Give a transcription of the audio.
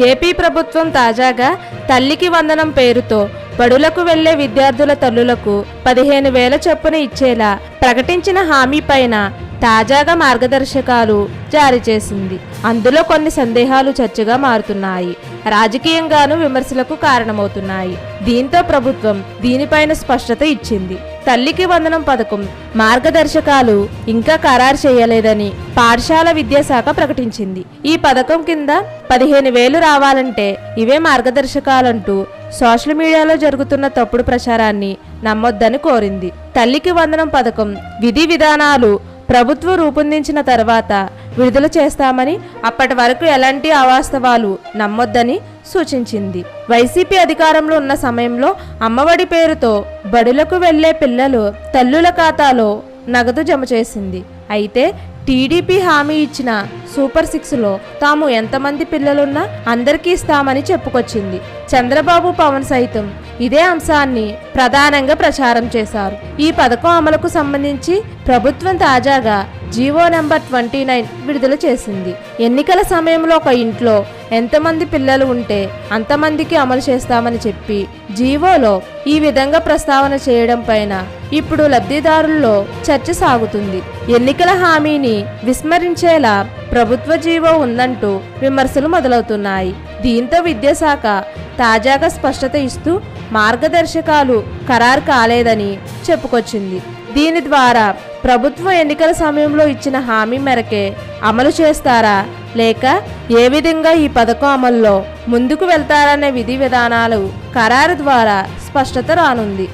AP ప్రభుత్వం తాజాగా తల్లికి వందనం పేరుతో బడులకు వెళ్లే విద్యార్థుల తల్లులకు 15,000 చొప్పున ఇచ్చేలా ప్రకటించిన హామీ పైన తాజాగా మార్గదర్శకాలు జారీ చేసింది. అందులో కొన్ని సందేహాలు చర్చగా మారుతున్నాయి, రాజకీయంగానూ విమర్శలకు కారణమవుతున్నాయి. దీంతో ప్రభుత్వం దీనిపైన స్పష్టత ఇచ్చింది. తల్లికి వందనం పథకం మార్గదర్శకాలు ఇంకా ఖరారు చేయలేదని పాఠశాల విద్యాశాఖ ప్రకటించింది. ఈ పథకం కింద 15,000 రావాలంటే ఇవే మార్గదర్శకాలంటూ సోషల్ మీడియాలో జరుగుతున్న తప్పుడు ప్రచారాన్ని నమ్మొద్దని కోరింది. తల్లికి వందనం పథకం విధి విధానాలు ప్రభుత్వం రూపొందించిన తర్వాత విడుదల చేస్తామని, అప్పటి వరకు ఎలాంటి అవాస్తవాలు నమ్మొద్దని సూచించింది. వైసీపీ అధికారంలో ఉన్న సమయంలో అమ్మఒడి పేరుతో బడులకు వెళ్లే పిల్లలు తల్లుల ఖాతాలో నగదు జమ చేసింది. అయితే టీడీపీ హామీ ఇచ్చిన సూపర్ 6లో తాము ఎంతమంది పిల్లలున్నా అందరికీ ఇస్తామని చెప్పుకొచ్చింది. చంద్రబాబు, పవన్ సైతం ఇదే అంశాన్ని ప్రధానంగా ప్రచారం చేశారు. ఈ పథకం అమలుకు సంబంధించి ప్రభుత్వం తాజాగా జీవో నెంబర్ 29 విడుదల చేసింది. ఎన్నికల సమయంలో ఒక ఇంట్లో ఎంతమంది పిల్లలు ఉంటే అంతమందికి అమలు చేస్తామని చెప్పి జీవోలో ఈ విధంగా ప్రస్తావన చేయడం పైన ఇప్పుడు లబ్ధిదారుల్లో చర్చ సాగుతుంది. ఎన్నికల హామీని విస్మరించేలా ప్రభుత్వ జీవో ఉందంటూ విమర్శలు మొదలవుతున్నాయి. దీంతో విద్యాశాఖ తాజాగా స్పష్టత ఇస్తూ మార్గదర్శకాలు ఖరారు కాలేదని చెప్పుకొచ్చింది. దీని ద్వారా ప్రభుత్వం ఎన్నికల సమయంలో ఇచ్చిన హామీ మేరకే అమలు చేస్తారా, లేక ఏ విధంగా ఈ పథకం అమల్లో ముందుకు వెళ్తారనే విధి విధానాలు ఖరారు ద్వారా స్పష్టత రానుంది.